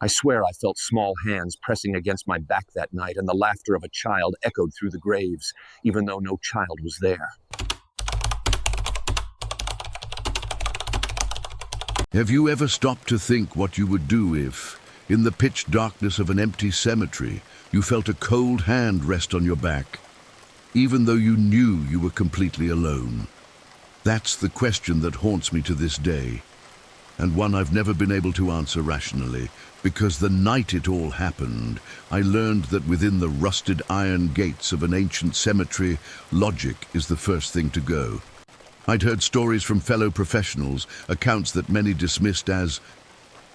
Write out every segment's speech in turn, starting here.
I swear I felt small hands pressing against my back that night, and the laughter of a child echoed through the graves, even though no child was there. Have you ever stopped to think what you would do if, in the pitch darkness of an empty cemetery, you felt a cold hand rest on your back, even though you knew you were completely alone? That's the question that haunts me to this day, and one I've never been able to answer rationally, because the night it all happened, I learned that within the rusted iron gates of an ancient cemetery, logic is the first thing to go. I'd heard stories from fellow professionals, accounts that many dismissed as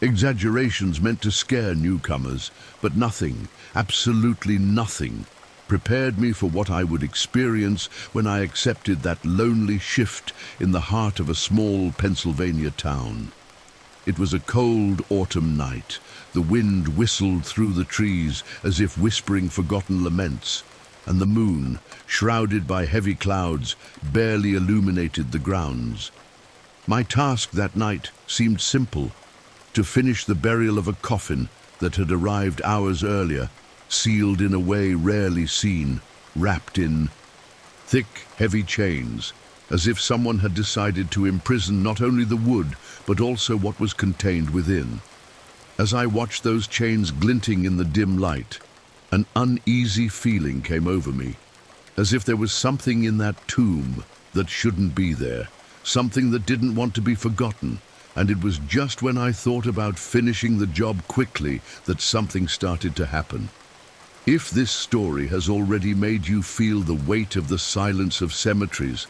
exaggerations meant to scare newcomers, but nothing, absolutely nothing, prepared me for what I would experience when I accepted that lonely shift in the heart of a small Pennsylvania town. It was a cold autumn night. The wind whistled through the trees as if whispering forgotten laments, and the moon, shrouded by heavy clouds, barely illuminated the grounds. My task that night seemed simple: to finish the burial of a coffin that had arrived hours earlier, sealed in a way rarely seen, wrapped in thick, heavy chains, as if someone had decided to imprison not only the wood, but also what was contained within. As I watched those chains glinting in the dim light, an uneasy feeling came over me, as if there was something in that tomb that shouldn't be there, something that didn't want to be forgotten. And it was just when I thought about finishing the job quickly that something started to happen. If this story has already made you feel the weight of the silence of cemeteries,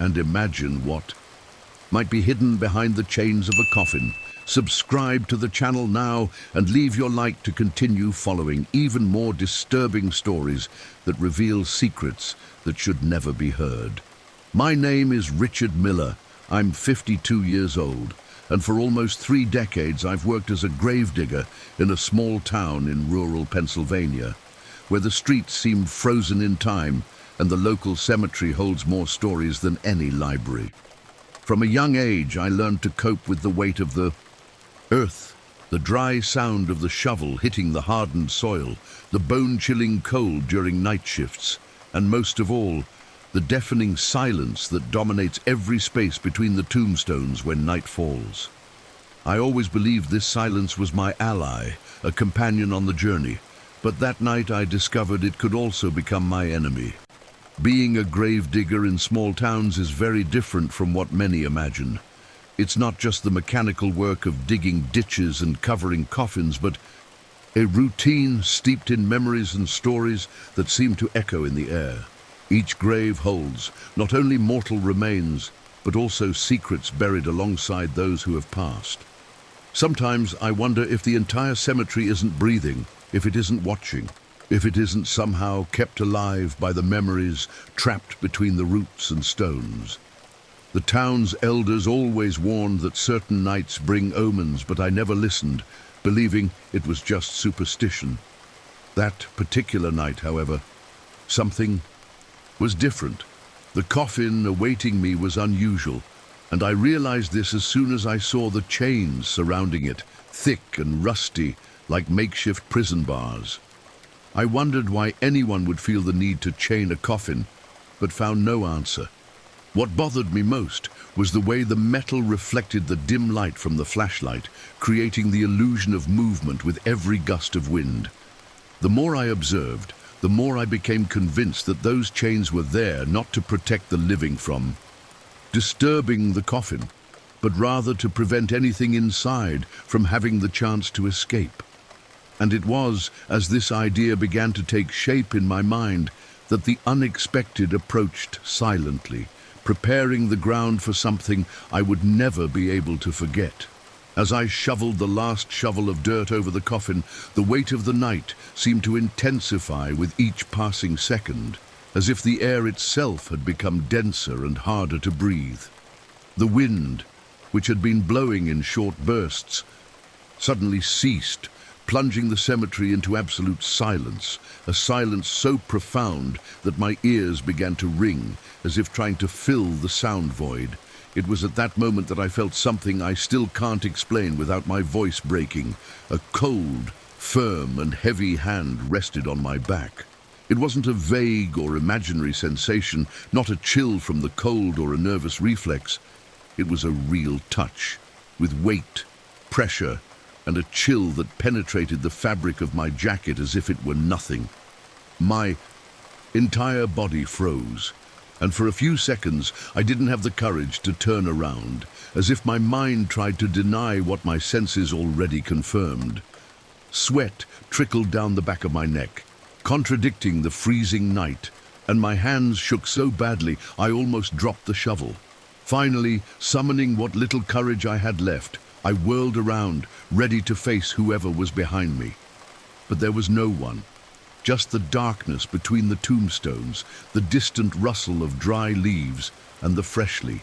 and imagine what might be hidden behind the chains of a coffin, subscribe to the channel now and leave your like to continue following even more disturbing stories that reveal secrets that should never be heard. My name is Richard Miller. I'm 52 years old, and for almost 3 decades I've worked as a gravedigger in a small town in rural Pennsylvania, where the streets seem frozen in time and the local cemetery holds more stories than any library. From a young age, I learned to cope with the weight of the earth, the dry sound of the shovel hitting the hardened soil, the bone-chilling cold during night shifts, and most of all, the deafening silence that dominates every space between the tombstones when night falls. I always believed this silence was my ally, a companion on the journey, but that night I discovered it could also become my enemy. Being a gravedigger in small towns is very different from what many imagine. It's not just the mechanical work of digging ditches and covering coffins, but a routine steeped in memories and stories that seem to echo in the air. Each grave holds not only mortal remains, but also secrets buried alongside those who have passed. Sometimes I wonder if the entire cemetery isn't breathing, if it isn't watching, if it isn't somehow kept alive by the memories trapped between the roots and stones. The town's elders always warned that certain nights bring omens, but I never listened, believing it was just superstition. That particular night, however, something was different. The coffin awaiting me was unusual, and I realized this as soon as I saw the chains surrounding it, thick and rusty, like makeshift prison bars. I wondered why anyone would feel the need to chain a coffin, but found no answer. What bothered me most was the way the metal reflected the dim light from the flashlight, creating the illusion of movement with every gust of wind. The more I observed, the more I became convinced that those chains were there not to protect the living from disturbing the coffin, but rather to prevent anything inside from having the chance to escape. And it was as this idea began to take shape in my mind that the unexpected approached silently, preparing the ground for something I would never be able to forget. As I shoveled the last shovel of dirt over the coffin, the weight of the night seemed to intensify with each passing second, as if the air itself had become denser and harder to breathe. The wind, which had been blowing in short bursts, suddenly ceased, plunging the cemetery into absolute silence, a silence so profound that my ears began to ring, as if trying to fill the sound void. It was at that moment that I felt something I still can't explain without my voice breaking. A cold, firm and heavy hand rested on my back. It wasn't a vague or imaginary sensation, not a chill from the cold or a nervous reflex. It was a real touch, with weight, pressure, and a chill that penetrated the fabric of my jacket as if it were nothing. My entire body froze, and for a few seconds I didn't have the courage to turn around, as if my mind tried to deny what my senses already confirmed. Sweat trickled down the back of my neck, contradicting the freezing night, and my hands shook so badly I almost dropped the shovel. Finally, summoning what little courage I had left, I whirled around, ready to face whoever was behind me. But there was no one. Just the darkness between the tombstones, the distant rustle of dry leaves, and the freshly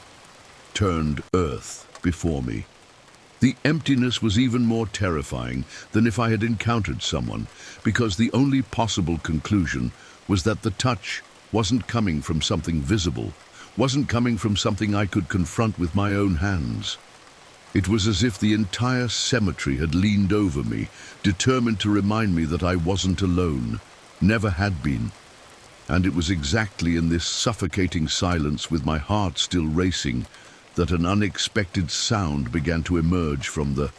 turned earth before me. The emptiness was even more terrifying than if I had encountered someone, because the only possible conclusion was that the touch wasn't coming from something visible, wasn't coming from something I could confront with my own hands. It was as if the entire cemetery had leaned over me, determined to remind me that I wasn't alone, never had been. And it was exactly in this suffocating silence, with my heart still racing, that an unexpected sound began to emerge from the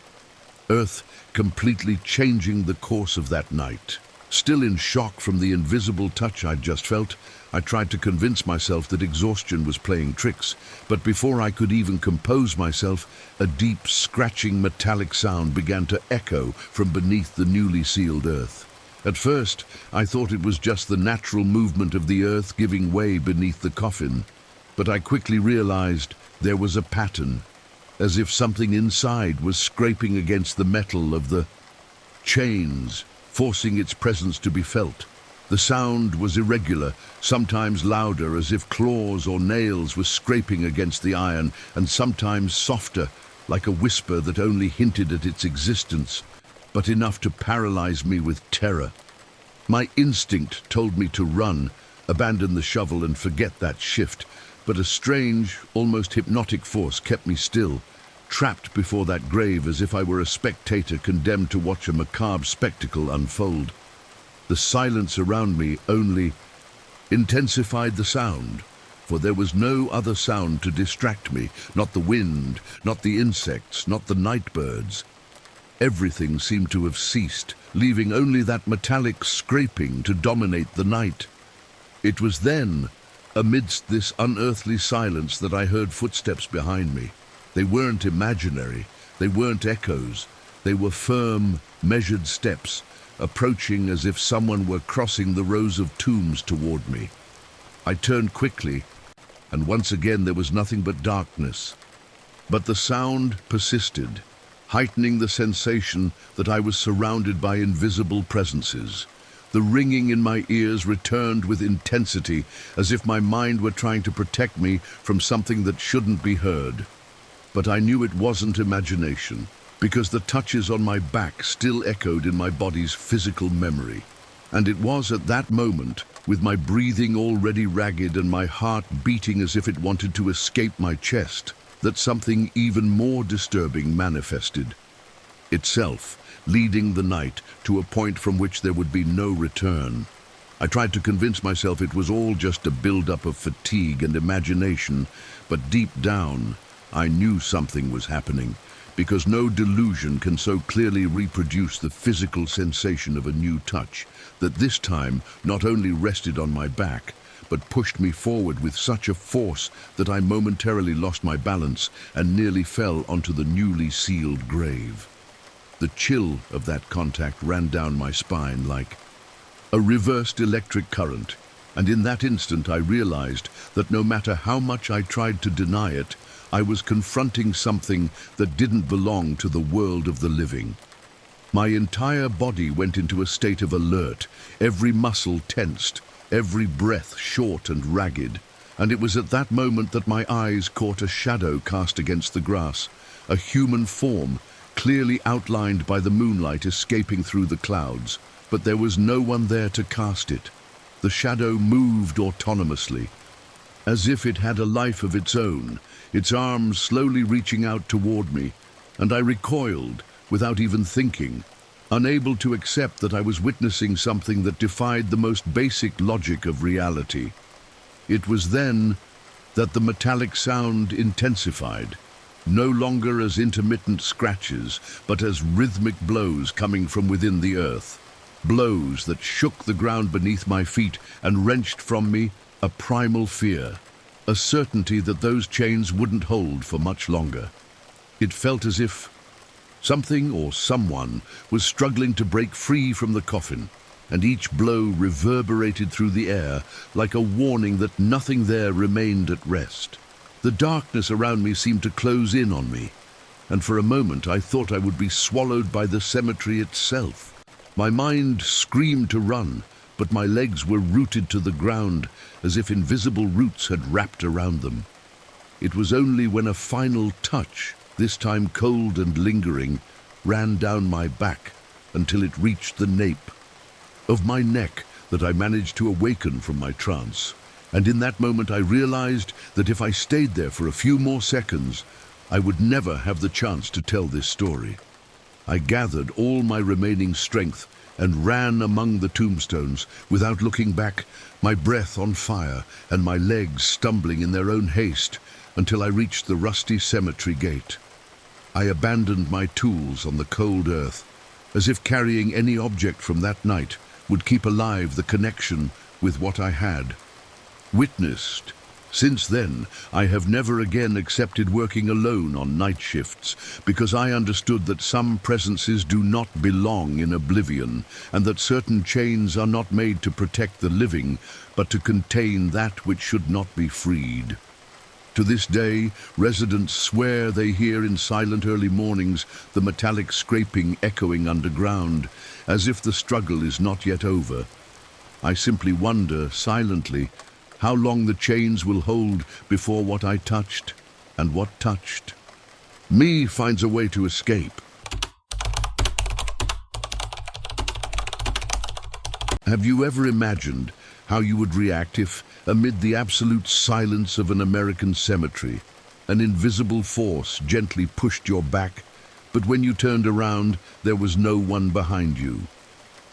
earth, completely changing the course of that night. Still in shock from the invisible touch I'd just felt, I tried to convince myself that exhaustion was playing tricks, but before I could even compose myself, a deep, scratching, metallic sound began to echo from beneath the newly sealed earth. At first, I thought it was just the natural movement of the earth giving way beneath the coffin, but I quickly realized there was a pattern, as if something inside was scraping against the metal of the chains, forcing its presence to be felt. The sound was irregular, sometimes louder, as if claws or nails were scraping against the iron, and sometimes softer, like a whisper that only hinted at its existence, but enough to paralyze me with terror. My instinct told me to run, abandon the shovel and forget that shift, but a strange, almost hypnotic force kept me still, trapped before that grave as if I were a spectator condemned to watch a macabre spectacle unfold. The silence around me only intensified the sound, for there was no other sound to distract me, not the wind, not the insects, not the night birds. Everything seemed to have ceased, leaving only that metallic scraping to dominate the night. It was then, amidst this unearthly silence, that I heard footsteps behind me. They weren't imaginary, they weren't echoes, they were firm, measured steps, approaching as if someone were crossing the rows of tombs toward me. I turned quickly, and once again there was nothing but darkness. But the sound persisted, heightening the sensation that I was surrounded by invisible presences. The ringing in my ears returned with intensity, as if my mind were trying to protect me from something that shouldn't be heard. But I knew it wasn't imagination, because the touches on my back still echoed in my body's physical memory. And it was at that moment, with my breathing already ragged and my heart beating as if it wanted to escape my chest, that something even more disturbing manifested itself, leading the night to a point from which there would be no return. I tried to convince myself it was all just a build-up of fatigue and imagination, but deep down, I knew something was happening, because no delusion can so clearly reproduce the physical sensation of a new touch that this time not only rested on my back, but pushed me forward with such a force that I momentarily lost my balance and nearly fell onto the newly sealed grave. The chill of that contact ran down my spine like a reversed electric current, and in that instant I realized that no matter how much I tried to deny it, I was confronting something that didn't belong to the world of the living. My entire body went into a state of alert, every muscle tensed, every breath short and ragged, and it was at that moment that my eyes caught a shadow cast against the grass, a human form, clearly outlined by the moonlight escaping through the clouds, but there was no one there to cast it. The shadow moved autonomously, as if it had a life of its own, its arms slowly reaching out toward me, and I recoiled without even thinking, unable to accept that I was witnessing something that defied the most basic logic of reality. It was then that the metallic sound intensified, no longer as intermittent scratches, but as rhythmic blows coming from within the earth. Blows that shook the ground beneath my feet and wrenched from me a primal fear, a certainty that those chains wouldn't hold for much longer. It felt as if something or someone was struggling to break free from the coffin, and each blow reverberated through the air like a warning that nothing there remained at rest. The darkness around me seemed to close in on me, and for a moment I thought I would be swallowed by the cemetery itself. My mind screamed to run, but my legs were rooted to the ground as if invisible roots had wrapped around them. It was only when a final touch, this time cold and lingering, ran down my back until it reached the nape of my neck that I managed to awaken from my trance. And in that moment I realized that if I stayed there for a few more seconds, I would never have the chance to tell this story. I gathered all my remaining strength and ran among the tombstones without looking back, my breath on fire and my legs stumbling in their own haste until I reached the rusty cemetery gate. I abandoned my tools on the cold earth, as if carrying any object from that night would keep alive the connection with what I had witnessed. Since then, I have never again accepted working alone on night shifts, because I understood that some presences do not belong in oblivion, and that certain chains are not made to protect the living, but to contain that which should not be freed. To this day, residents swear they hear in silent early mornings the metallic scraping echoing underground, as if the struggle is not yet over. I simply wonder, silently, how long the chains will hold before what I touched, and what touched me, finds a way to escape. Have you ever imagined how you would react if, amid the absolute silence of an American cemetery, an invisible force gently pushed your back, but when you turned around, there was no one behind you?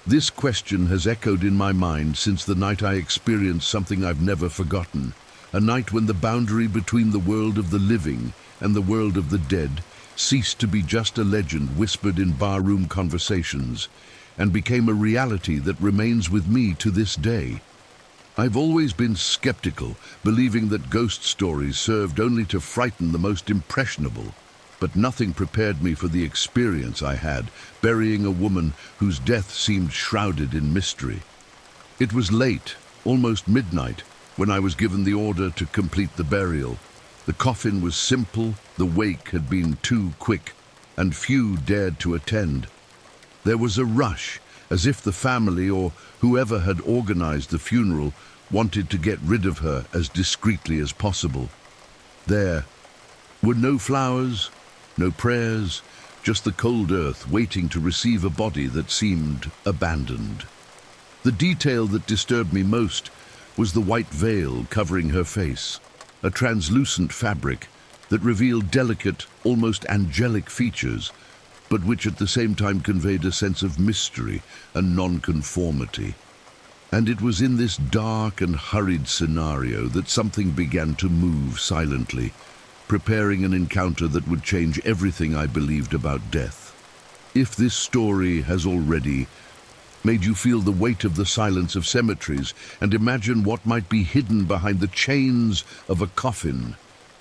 This question has echoed in my mind since the night I experienced something I've never forgotten, a night when the boundary between the world of the living and the world of the dead ceased to be just a legend whispered in barroom conversations and became a reality that remains with me to this day. I've always been skeptical, believing that ghost stories served only to frighten the most impressionable. But nothing prepared me for the experience I had, burying a woman whose death seemed shrouded in mystery. It was late, almost midnight, when I was given the order to complete the burial. The coffin was simple, the wake had been too quick, and few dared to attend. There was a rush, as if the family or whoever had organized the funeral wanted to get rid of her as discreetly as possible. There were no flowers, no prayers, just the cold earth waiting to receive a body that seemed abandoned. The detail that disturbed me most was the white veil covering her face, a translucent fabric that revealed delicate, almost angelic features, but which at the same time conveyed a sense of mystery and nonconformity. And it was in this dark and hurried scenario that something began to move silently, preparing an encounter that would change everything I believed about death. If this story has already made you feel the weight of the silence of cemeteries and imagine what might be hidden behind the chains of a coffin,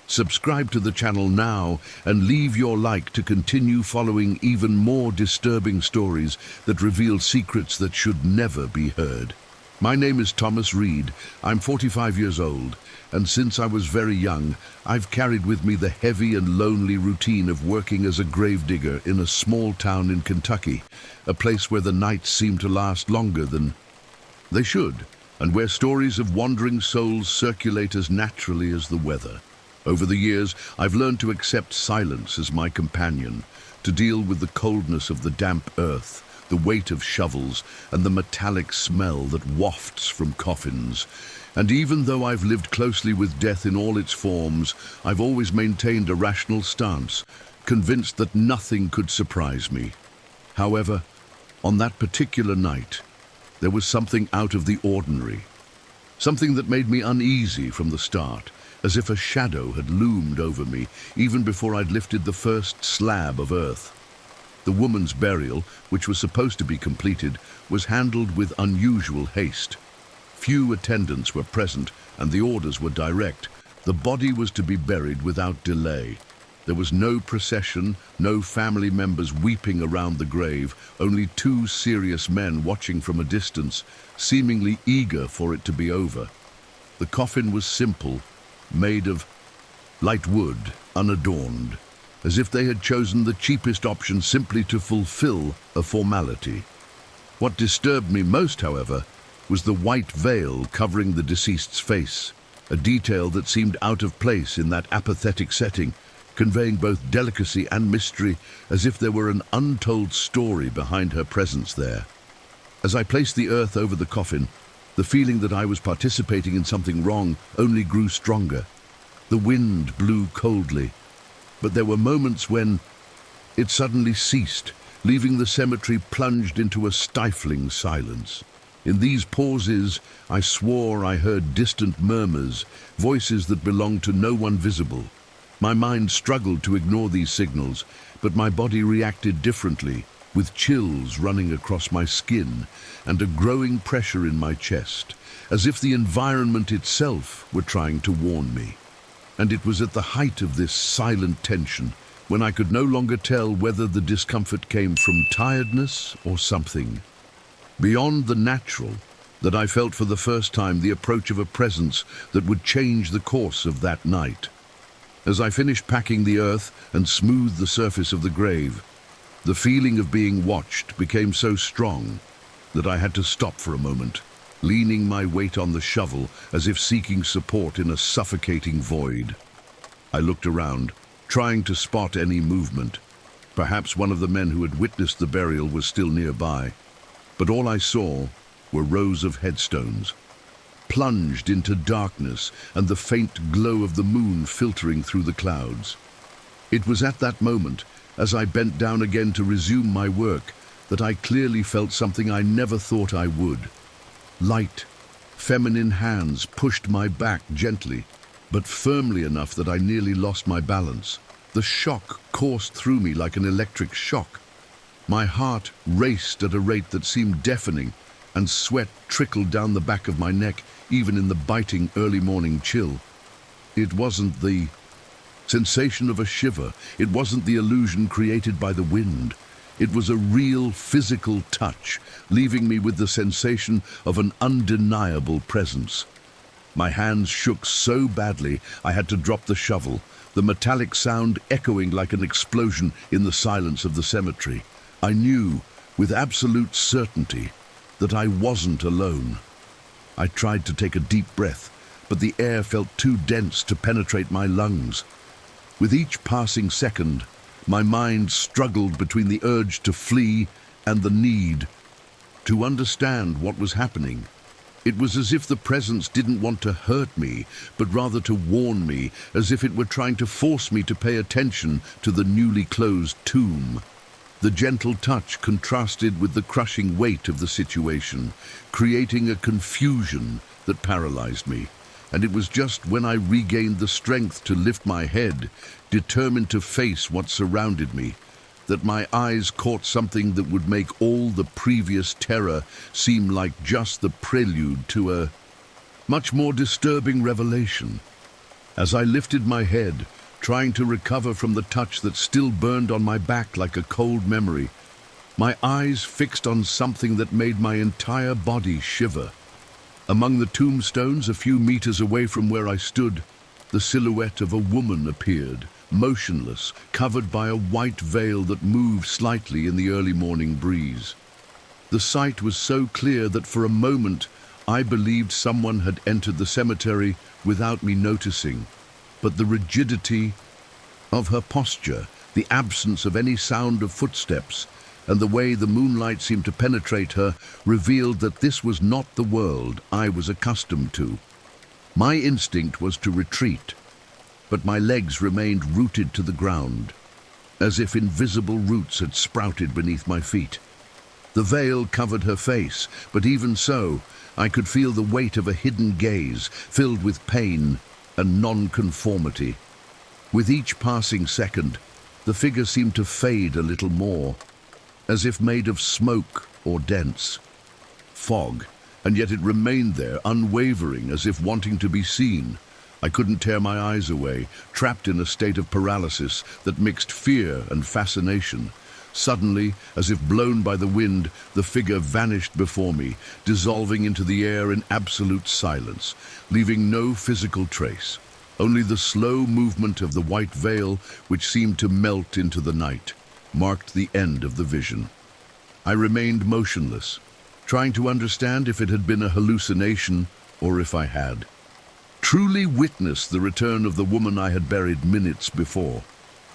subscribe to the channel now and leave your like to continue following even more disturbing stories that reveal secrets that should never be heard. My name is Thomas Reed. I'm 45 years old, and since I was very young, I've carried with me the heavy and lonely routine of working as a gravedigger in a small town in Kentucky, a place where the nights seem to last longer than they should, and where stories of wandering souls circulate as naturally as the weather. Over the years, I've learned to accept silence as my companion, to deal with the coldness of the damp earth, the weight of shovels, and the metallic smell that wafts from coffins. And even though I've lived closely with death in all its forms, I've always maintained a rational stance, convinced that nothing could surprise me. However, on that particular night, there was something out of the ordinary. Something that made me uneasy from the start, as if a shadow had loomed over me even before I'd lifted the first slab of earth. The woman's burial, which was supposed to be completed, was handled with unusual haste. Few attendants were present, and the orders were direct. The body was to be buried without delay. There was no procession, no family members weeping around the grave, only two serious men watching from a distance, seemingly eager for it to be over. The coffin was simple, made of light wood, unadorned, as if they had chosen the cheapest option simply to fulfill a formality. What disturbed me most, however, was the white veil covering the deceased's face, a detail that seemed out of place in that apathetic setting, conveying both delicacy and mystery, as if there were an untold story behind her presence there. As I placed the earth over the coffin, the feeling that I was participating in something wrong only grew stronger. The wind blew coldly, but there were moments when it suddenly ceased, leaving the cemetery plunged into a stifling silence. In these pauses, I swore I heard distant murmurs, voices that belonged to no one visible. My mind struggled to ignore these signals, but my body reacted differently, with chills running across my skin and a growing pressure in my chest, as if the environment itself were trying to warn me. And it was at the height of this silent tension, when I could no longer tell whether the discomfort came from tiredness or something beyond the natural, that I felt for the first time the approach of a presence that would change the course of that night. As I finished packing the earth and smoothed the surface of the grave, the feeling of being watched became so strong that I had to stop for a moment, leaning my weight on the shovel as if seeking support in a suffocating void. I looked around, trying to spot any movement. Perhaps one of the men who had witnessed the burial was still nearby, but all I saw were rows of headstones, plunged into darkness and the faint glow of the moon filtering through the clouds. It was at that moment, as I bent down again to resume my work, that I clearly felt something I never thought I would. Light, feminine hands pushed my back gently, but firmly enough that I nearly lost my balance. The shock coursed through me like an electric shock. My heart raced at a rate that seemed deafening, and sweat trickled down the back of my neck, even in the biting early morning chill. It wasn't the sensation of a shiver. It wasn't the illusion created by the wind. It was a real physical touch, leaving me with the sensation of an undeniable presence. My hands shook so badly I had to drop the shovel, the metallic sound echoing like an explosion in the silence of the cemetery. I knew, with absolute certainty, that I wasn't alone. I tried to take a deep breath, but the air felt too dense to penetrate my lungs. With each passing second, my mind struggled between the urge to flee and the need to understand what was happening. It was as if the presence didn't want to hurt me, but rather to warn me, as if it were trying to force me to pay attention to the newly closed tomb. The gentle touch contrasted with the crushing weight of the situation, creating a confusion that paralyzed me. And it was just when I regained the strength to lift my head, determined to face what surrounded me, that my eyes caught something that would make all the previous terror seem like just the prelude to a much more disturbing revelation. As I lifted my head, trying to recover from the touch that still burned on my back like a cold memory, my eyes fixed on something that made my entire body shiver. Among the tombstones, a few meters away from where I stood, the silhouette of a woman appeared, motionless, covered by a white veil that moved slightly in the early morning breeze. The sight was so clear that for a moment I believed someone had entered the cemetery without me noticing, but the rigidity of her posture, The absence of any sound of footsteps and the way the moonlight seemed to penetrate her revealed that this was not the world I was accustomed to. My instinct was to retreat, but my legs remained rooted to the ground, as if invisible roots had sprouted beneath my feet. The veil covered her face, but even so, I could feel the weight of a hidden gaze filled with pain and nonconformity. With each passing second, the figure seemed to fade a little more, as if made of smoke or dense fog, and yet it remained there, unwavering, as if wanting to be seen. I couldn't tear my eyes away, trapped in a state of paralysis that mixed fear and fascination. Suddenly, as if blown by the wind, the figure vanished before me, dissolving into the air in absolute silence, leaving no physical trace. Only the slow movement of the white veil, which seemed to melt into the night, marked the end of the vision. I remained motionless, trying to understand if it had been a hallucination or if I had truly witnessed the return of the woman I had buried minutes before.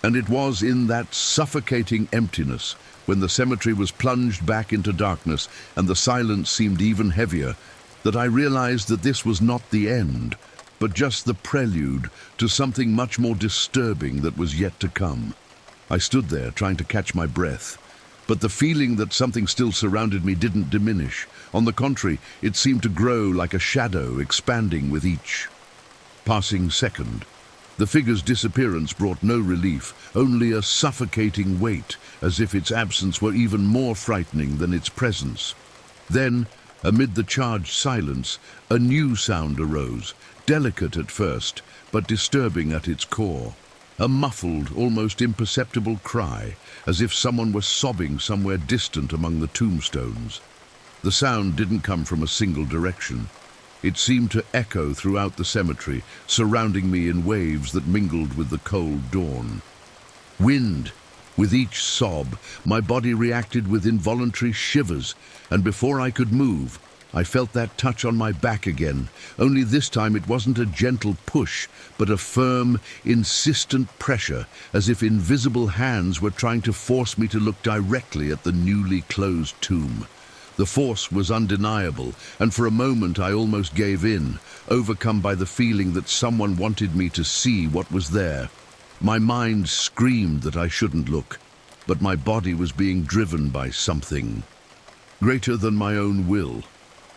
And it was in that suffocating emptiness, when the cemetery was plunged back into darkness and the silence seemed even heavier, that I realized that this was not the end, but just the prelude to something much more disturbing that was yet to come. I stood there trying to catch my breath, but the feeling that something still surrounded me didn't diminish. On the contrary, it seemed to grow like a shadow, expanding with each passing second. The figure's disappearance brought no relief, only a suffocating weight, as if its absence were even more frightening than its presence. Then, amid the charged silence, a new sound arose, delicate at first, but disturbing at its core. A muffled, almost imperceptible cry, as if someone were sobbing somewhere distant among the tombstones. The sound didn't come from a single direction. It seemed to echo throughout the cemetery, surrounding me in waves that mingled with the cold dawn. Wind. With each sob, my body reacted with involuntary shivers, and before I could move, I felt that touch on my back again. Only this time it wasn't a gentle push, but a firm, insistent pressure, as if invisible hands were trying to force me to look directly at the newly closed tomb. The force was undeniable, and for a moment I almost gave in, overcome by the feeling that someone wanted me to see what was there. My mind screamed that I shouldn't look, but my body was being driven by something greater than my own will.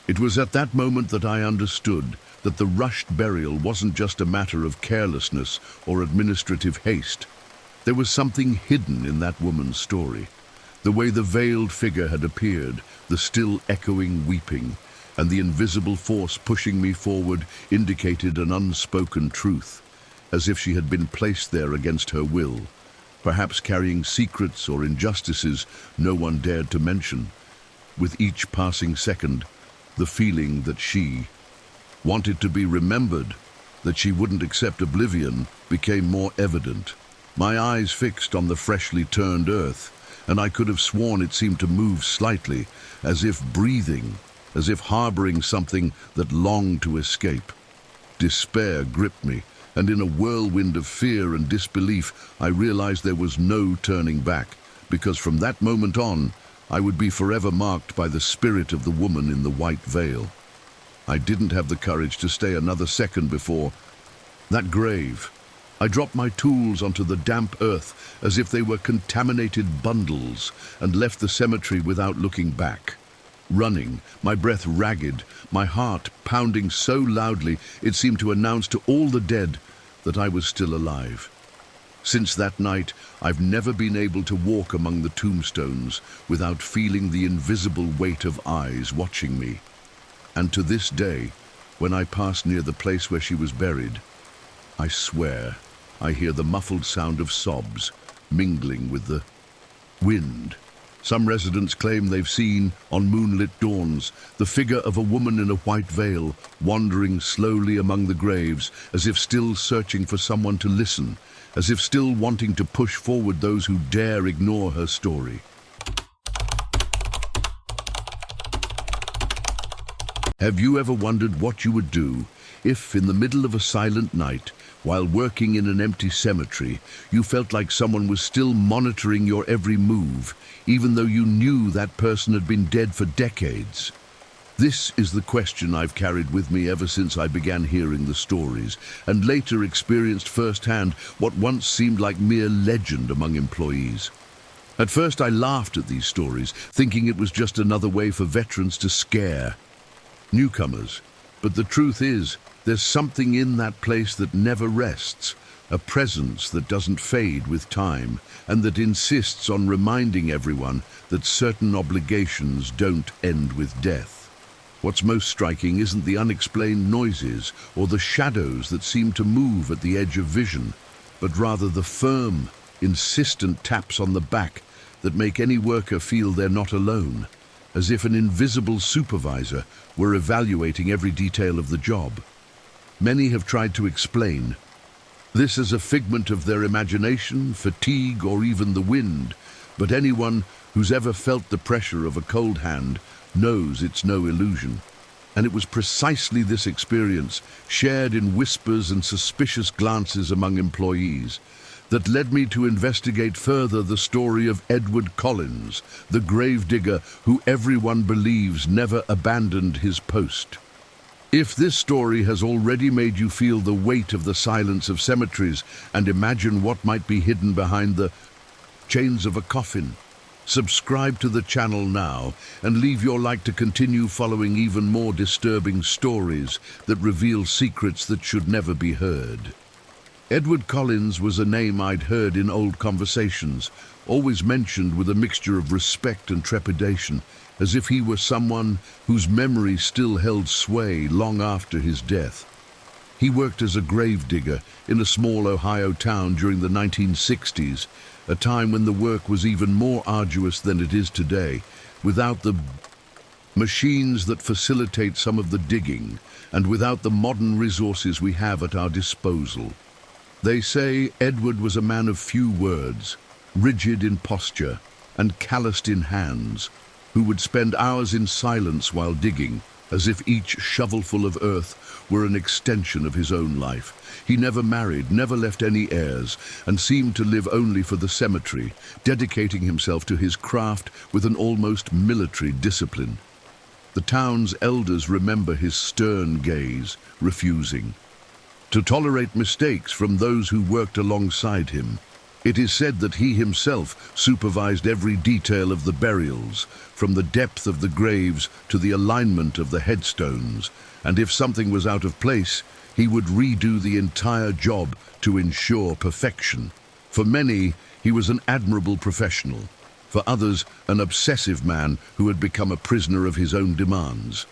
It was at that moment that I understood that the rushed burial wasn't just a matter of carelessness or administrative haste. There was something hidden in that woman's story. The way the veiled figure had appeared, the still echoing weeping, and the invisible force pushing me forward indicated an unspoken truth, as if she had been placed there against her will, perhaps carrying secrets or injustices no one dared to mention. With each passing second, the feeling that she wanted to be remembered, that she wouldn't accept oblivion, became more evident. My eyes fixed on the freshly turned earth, and I could have sworn it seemed to move slightly, as if breathing, as if harboring something that longed to escape. Despair gripped me, and in a whirlwind of fear and disbelief, I realized there was no turning back, because from that moment on, I would be forever marked by the spirit of the woman in the white veil. I didn't have the courage to stay another second before that grave. I dropped my tools onto the damp earth as if they were contaminated bundles and left the cemetery without looking back. Running, my breath ragged, my heart pounding so loudly it seemed to announce to all the dead that I was still alive. Since that night, I've never been able to walk among the tombstones without feeling the invisible weight of eyes watching me. And to this day, when I pass near the place where she was buried, I swear I hear the muffled sound of sobs mingling with the wind. Some residents claim they've seen, on moonlit dawns, the figure of a woman in a white veil wandering slowly among the graves, as if still searching for someone to listen, as if still wanting to push forward those who dare ignore her story. Have you ever wondered what you would do if, in the middle of a silent night, while working in an empty cemetery, you felt like someone was still monitoring your every move, even though you knew that person had been dead for decades? This is the question I've carried with me ever since I began hearing the stories, and later experienced firsthand what once seemed like mere legend among employees. At first I laughed at these stories, thinking it was just another way for veterans to scare newcomers. But the truth is, there's something in that place that never rests, a presence that doesn't fade with time, and that insists on reminding everyone that certain obligations don't end with death. What's most striking isn't the unexplained noises or the shadows that seem to move at the edge of vision, but rather the firm, insistent taps on the back that make any worker feel they're not alone, as if an invisible supervisor were evaluating every detail of the job. Many have tried to explain this as a figment of their imagination, fatigue, or even the wind, but anyone who's ever felt the pressure of a cold hand knows it's no illusion. And it was precisely this experience, shared in whispers and suspicious glances among employees, that led me to investigate further the story of Edward Collins, the gravedigger who everyone believes never abandoned his post. If this story has already made you feel the weight of the silence of cemeteries and imagine what might be hidden behind the chains of a coffin, subscribe to the channel now and leave your like to continue following even more disturbing stories that reveal secrets that should never be heard. Edward Collins was a name I'd heard in old conversations, always mentioned with a mixture of respect and trepidation, as if he were someone whose memory still held sway long after his death. He worked as a gravedigger in a small Ohio town during the 1960s, a time when the work was even more arduous than it is today, without the machines that facilitate some of the digging, and without the modern resources we have at our disposal. They say Edward was a man of few words, rigid in posture and calloused in hands, who would spend hours in silence while digging, as if each shovelful of earth were an extension of his own life. He never married, never left any heirs, and seemed to live only for the cemetery, dedicating himself to his craft with an almost military discipline. The town's elders remember his stern gaze, refusing to tolerate mistakes from those who worked alongside him. It is said that he himself supervised every detail of the burials, from the depth of the graves to the alignment of the headstones, and if something was out of place, he would redo the entire job to ensure perfection. For many, he was an admirable professional. For others, an obsessive man who had become a prisoner of his own demands.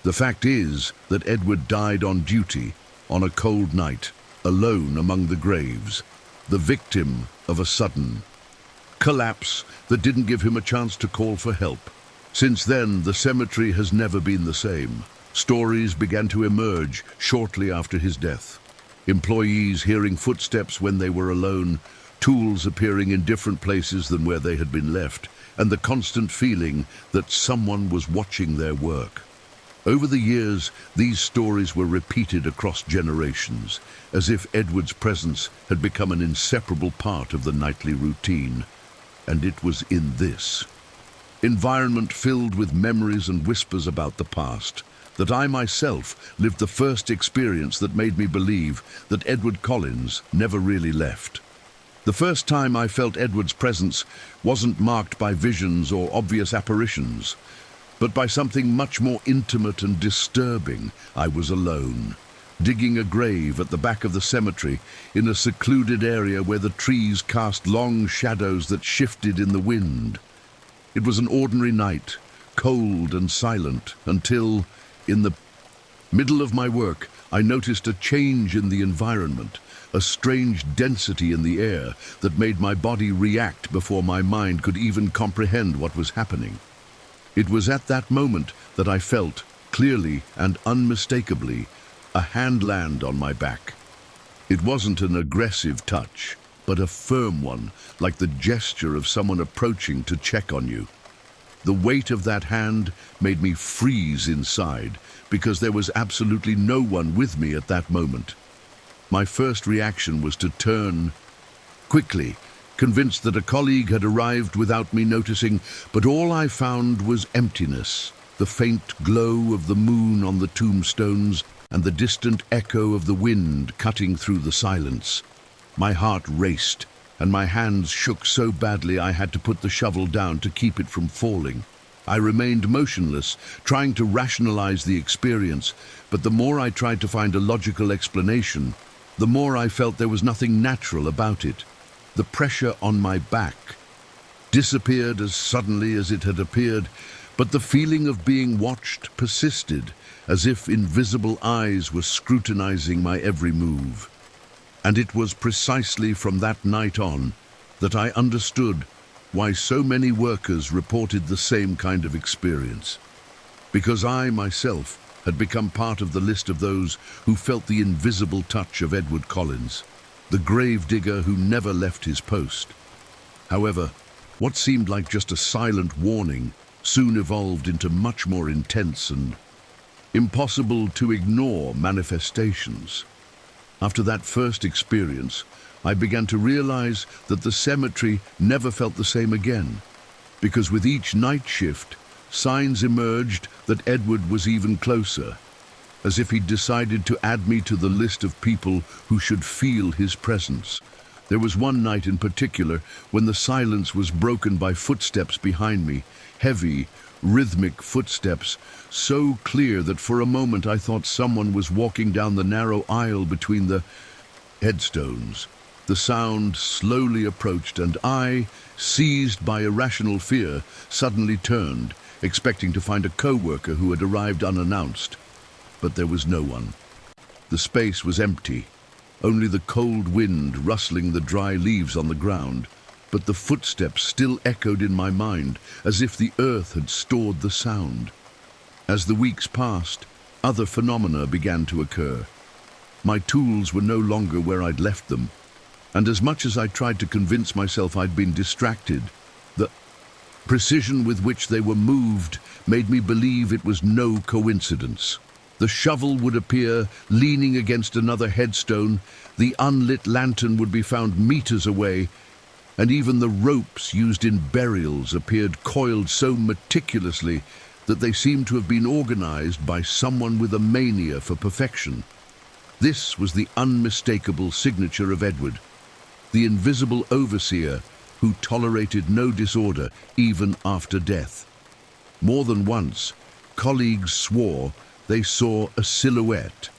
The fact is that Edward died on duty, on a cold night, alone among the graves, the victim of a sudden collapse that didn't give him a chance to call for help. Since then, the cemetery has never been the same. Stories began to emerge shortly after his death. Employees hearing footsteps when they were alone, tools appearing in different places than where they had been left, and the constant feeling that someone was watching their work. Over the years, these stories were repeated across generations, as if Edward's presence had become an inseparable part of the nightly routine. And it was in this environment filled with memories and whispers about the past that I myself lived the first experience that made me believe that Edward Collins never really left. The first time I felt Edward's presence wasn't marked by visions or obvious apparitions, but by something much more intimate and disturbing. I was alone, digging a grave at the back of the cemetery in a secluded area where the trees cast long shadows that shifted in the wind. It was an ordinary night, cold and silent, until, in the middle of my work, I noticed a change in the environment, a strange density in the air that made my body react before my mind could even comprehend what was happening. It was at that moment that I felt, clearly and unmistakably, a hand land on my back. It wasn't an aggressive touch, but a firm one, like the gesture of someone approaching to check on you. The weight of that hand made me freeze inside because there was absolutely no one with me at that moment. My first reaction was to turn quickly, convinced that a colleague had arrived without me noticing, but all I found was emptiness, the faint glow of the moon on the tombstones and the distant echo of the wind cutting through the silence. My heart raced, and my hands shook so badly I had to put the shovel down to keep it from falling. I remained motionless, trying to rationalize the experience, but the more I tried to find a logical explanation, the more I felt there was nothing natural about it. The pressure on my back disappeared as suddenly as it had appeared, but the feeling of being watched persisted, as if invisible eyes were scrutinizing my every move. And it was precisely from that night on that I understood why so many workers reported the same kind of experience. Because I myself had become part of the list of those who felt the invisible touch of Edward Collins, the gravedigger who never left his post. However, what seemed like just a silent warning soon evolved into much more intense and impossible to ignore manifestations. After that first experience, I began to realize that the cemetery never felt the same again, because with each night shift, signs emerged that Edward was even closer, as if he'd decided to add me to the list of people who should feel his presence. There was one night in particular when the silence was broken by footsteps behind me, heavy, rhythmic footsteps, so clear that for a moment I thought someone was walking down the narrow aisle between the headstones. The sound slowly approached, and I, seized by irrational fear, suddenly turned, expecting to find a co-worker who had arrived unannounced. But there was no one. The space was empty, only the cold wind rustling the dry leaves on the ground. But the footsteps still echoed in my mind, as if the earth had stored the sound. As the weeks passed, other phenomena began to occur. My tools were no longer where I'd left them, and as much as I tried to convince myself I'd been distracted, the precision with which they were moved made me believe it was no coincidence. The shovel would appear leaning against another headstone, the unlit lantern would be found meters away, and even the ropes used in burials appeared coiled so meticulously that they seemed to have been organized by someone with a mania for perfection. This was the unmistakable signature of Edward, the invisible overseer who tolerated no disorder even after death. More than once, colleagues swore they saw a silhouette,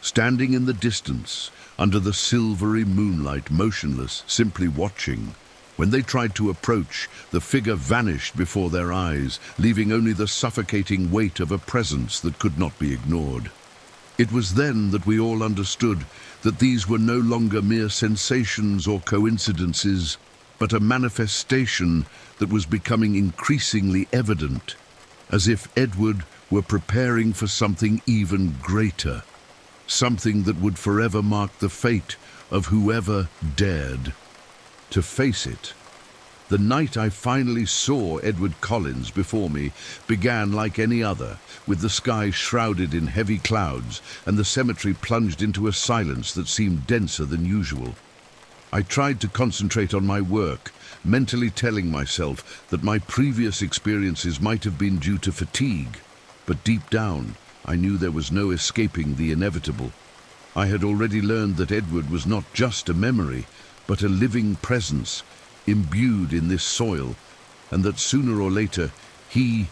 standing in the distance, under the silvery moonlight, motionless, simply watching. When they tried to approach, the figure vanished before their eyes, leaving only the suffocating weight of a presence that could not be ignored. It was then that we all understood that these were no longer mere sensations or coincidences, but a manifestation that was becoming increasingly evident, as if Edward were preparing for something even greater. Something that would forever mark the fate of whoever dared to face it. The night I finally saw Edward Collins before me began like any other, with the sky shrouded in heavy clouds and the cemetery plunged into a silence that seemed denser than usual. I tried to concentrate on my work, mentally telling myself that my previous experiences might have been due to fatigue, but deep down, I knew there was no escaping the inevitable. I had already learned that Edward was not just a memory, but a living presence imbued in this soil, and that sooner or later he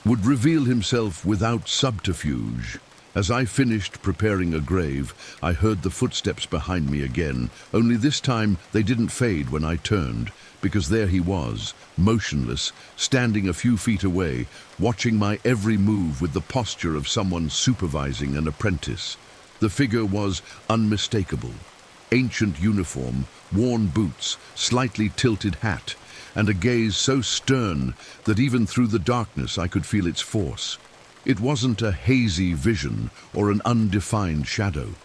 would reveal himself without subterfuge. As I finished preparing a grave, I heard the footsteps behind me again, only this time they didn't fade when I turned, because there he was, motionless, standing a few feet away, watching my every move with the posture of someone supervising an apprentice. The figure was unmistakable. Ancient uniform, worn boots, slightly tilted hat, and a gaze so stern that even through the darkness I could feel its force. It wasn't a hazy vision or an undefined shadow.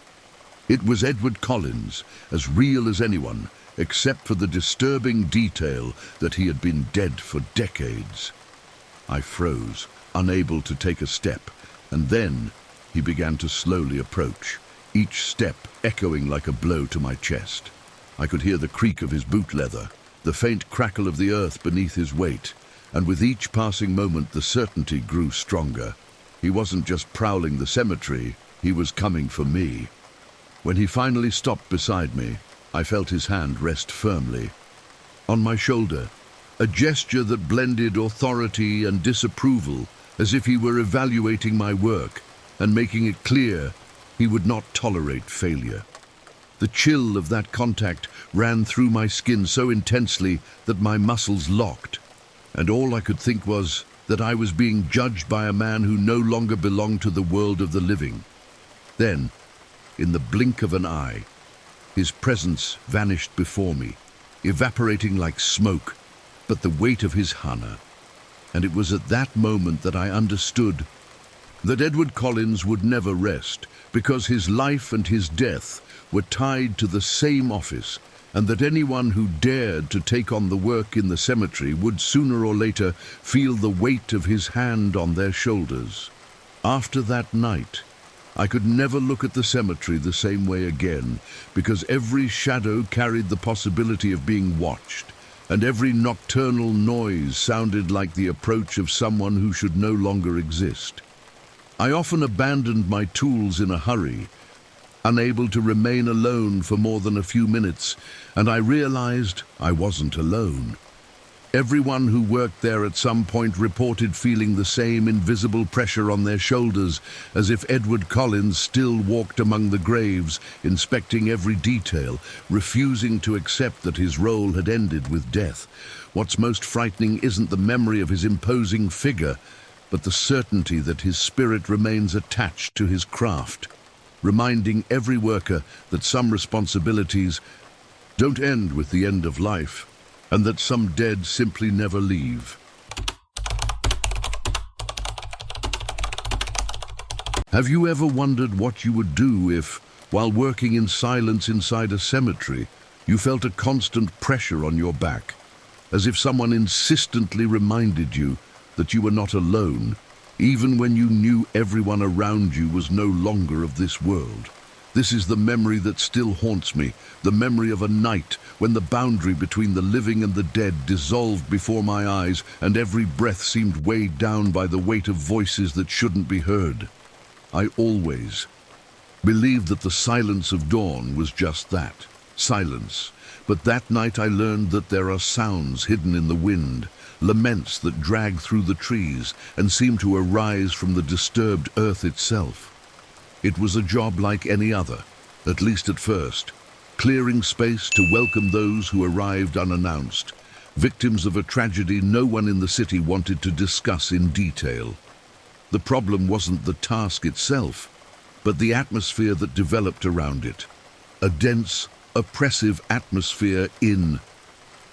It was Edward Collins, as real as anyone, except for the disturbing detail that he had been dead for decades. I froze, unable to take a step, and then he began to slowly approach, each step echoing like a blow to my chest. I could hear the creak of his boot leather, the faint crackle of the earth beneath his weight, and with each passing moment the certainty grew stronger. He wasn't just prowling the cemetery, he was coming for me. When he finally stopped beside me, I felt his hand rest firmly on my shoulder, a gesture that blended authority and disapproval, as if he were evaluating my work and making it clear he would not tolerate failure. The chill of that contact ran through my skin so intensely that my muscles locked, and all I could think was that I was being judged by a man who no longer belonged to the world of the living. Then, in the blink of an eye, his presence vanished before me, evaporating like smoke, but the weight of his honor. And it was at that moment that I understood that Edward Collins would never rest, because his life and his death were tied to the same office, and that anyone who dared to take on the work in the cemetery would sooner or later feel the weight of his hand on their shoulders. After that night, I could never look at the cemetery the same way again, because every shadow carried the possibility of being watched, and every nocturnal noise sounded like the approach of someone who should no longer exist. I often abandoned my tools in a hurry, unable to remain alone for more than a few minutes, and I realized I wasn't alone. Everyone who worked there at some point reported feeling the same invisible pressure on their shoulders, as if Edward Collins still walked among the graves, inspecting every detail, refusing to accept that his role had ended with death. What's most frightening isn't the memory of his imposing figure, but the certainty that his spirit remains attached to his craft, reminding every worker that some responsibilities don't end with the end of life, and that some dead simply never leave. Have you ever wondered what you would do if, while working in silence inside a cemetery, you felt a constant pressure on your back, as if someone insistently reminded you that you were not alone, even when you knew everyone around you was no longer of this world? This is the memory that still haunts me, the memory of a night when the boundary between the living and the dead dissolved before my eyes, and every breath seemed weighed down by the weight of voices that shouldn't be heard. I always believed that the silence of dawn was just that, silence. But that night I learned that there are sounds hidden in the wind, laments that drag through the trees and seem to arise from the disturbed earth itself. It was a job like any other, at least at first, clearing space to welcome those who arrived unannounced, victims of a tragedy no one in the city wanted to discuss in detail. The problem wasn't the task itself, but the atmosphere that developed around it. A dense, oppressive atmosphere in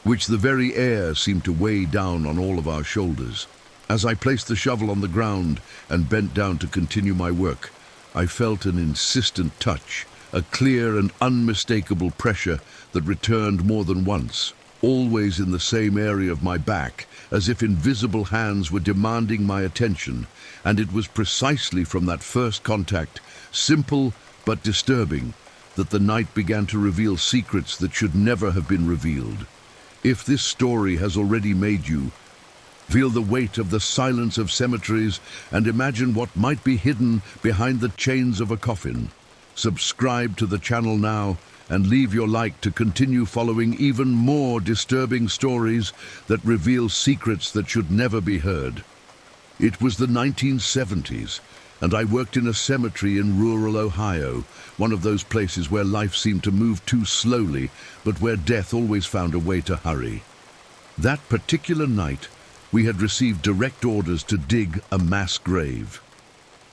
which the very air seemed to weigh down on all of our shoulders. As I placed the shovel on the ground and bent down to continue my work, I felt an insistent touch, a clear and unmistakable pressure that returned more than once, always in the same area of my back, as if invisible hands were demanding my attention. And it was precisely from that first contact, simple but disturbing, that the night began to reveal secrets that should never have been revealed. If this story has already made you feel the weight of the silence of cemeteries and imagine what might be hidden behind the chains of a coffin, subscribe to the channel now and leave your like to continue following even more disturbing stories that reveal secrets that should never be heard. It was the 1970s, and I worked in a cemetery in rural Ohio, one of those places where life seemed to move too slowly, but where death always found a way to hurry. That particular night, we had received direct orders to dig a mass grave,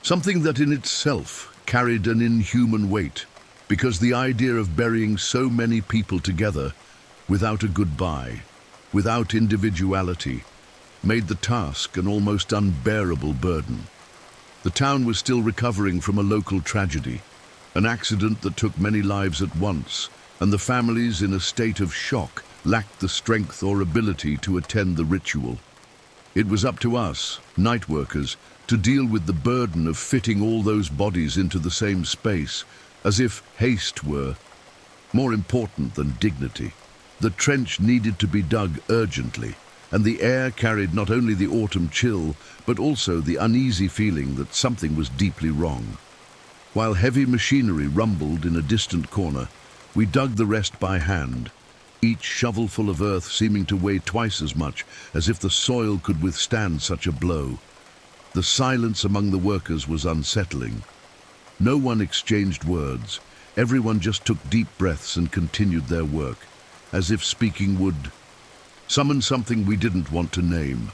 something that in itself carried an inhuman weight, because the idea of burying so many people together without a goodbye, without individuality, made the task an almost unbearable burden. The town was still recovering from a local tragedy, an accident that took many lives at once, and the families, in a state of shock, lacked the strength or ability to attend the ritual. It was up to us, night workers, to deal with the burden of fitting all those bodies into the same space, as if haste were more important than dignity. The trench needed to be dug urgently, and the air carried not only the autumn chill, but also the uneasy feeling that something was deeply wrong. While heavy machinery rumbled in a distant corner, we dug the rest by hand, each shovelful of earth seeming to weigh twice as much, as if the soil could withstand such a blow. The silence among the workers was unsettling. No one exchanged words. Everyone just took deep breaths and continued their work, as if speaking would summon something we didn't want to name.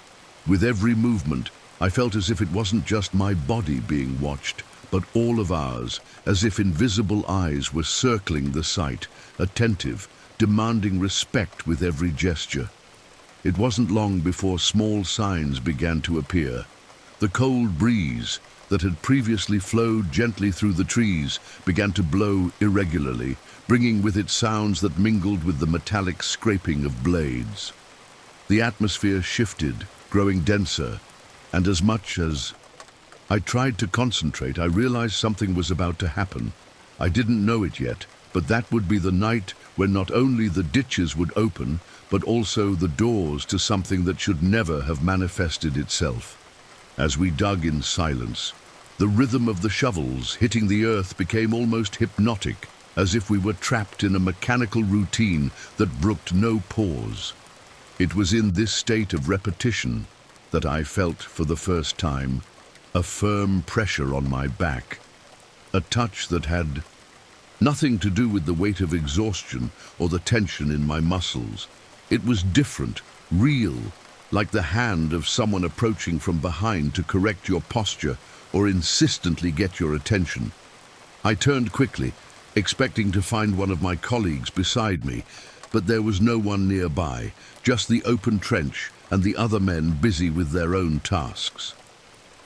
With every movement, I felt as if it wasn't just my body being watched, but all of ours, as if invisible eyes were circling the site, attentive, demanding respect with every gesture. It wasn't long before small signs began to appear. The cold breeze that had previously flowed gently through the trees began to blow irregularly, bringing with it sounds that mingled with the metallic scraping of blades. The atmosphere shifted, growing denser, and as much as I tried to concentrate, I realized something was about to happen. I didn't know it yet, but that would be the night when not only the ditches would open, but also the doors to something that should never have manifested itself. As we dug in silence, the rhythm of the shovels hitting the earth became almost hypnotic, as if we were trapped in a mechanical routine that brooked no pause. It was in this state of repetition that I felt, for the first time, a firm pressure on my back, a touch that had nothing to do with the weight of exhaustion or the tension in my muscles. It was different, real, like the hand of someone approaching from behind to correct your posture or insistently get your attention. I turned quickly, expecting to find one of my colleagues beside me, but there was no one nearby, just the open trench and the other men busy with their own tasks.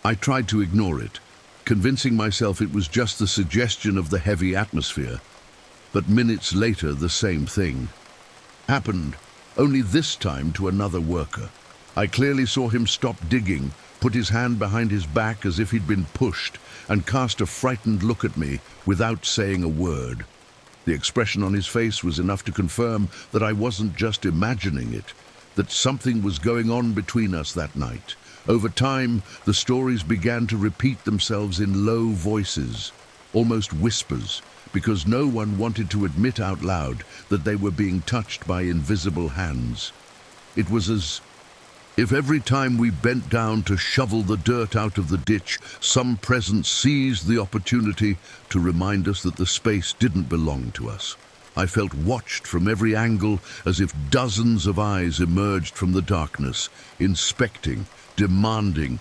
I tried to ignore it, convincing myself it was just the suggestion of the heavy atmosphere. But minutes later, the same thing happened, only this time to another worker. I clearly saw him stop digging, put his hand behind his back as if he'd been pushed, and cast a frightened look at me without saying a word. The expression on his face was enough to confirm that I wasn't just imagining it, that something was going on between us that night. Over time, the stories began to repeat themselves in low voices, almost whispers, because no one wanted to admit out loud that they were being touched by invisible hands. It was as if every time we bent down to shovel the dirt out of the ditch, some presence seized the opportunity to remind us that the space didn't belong to us. I felt watched from every angle, as if dozens of eyes emerged from the darkness, inspecting, demanding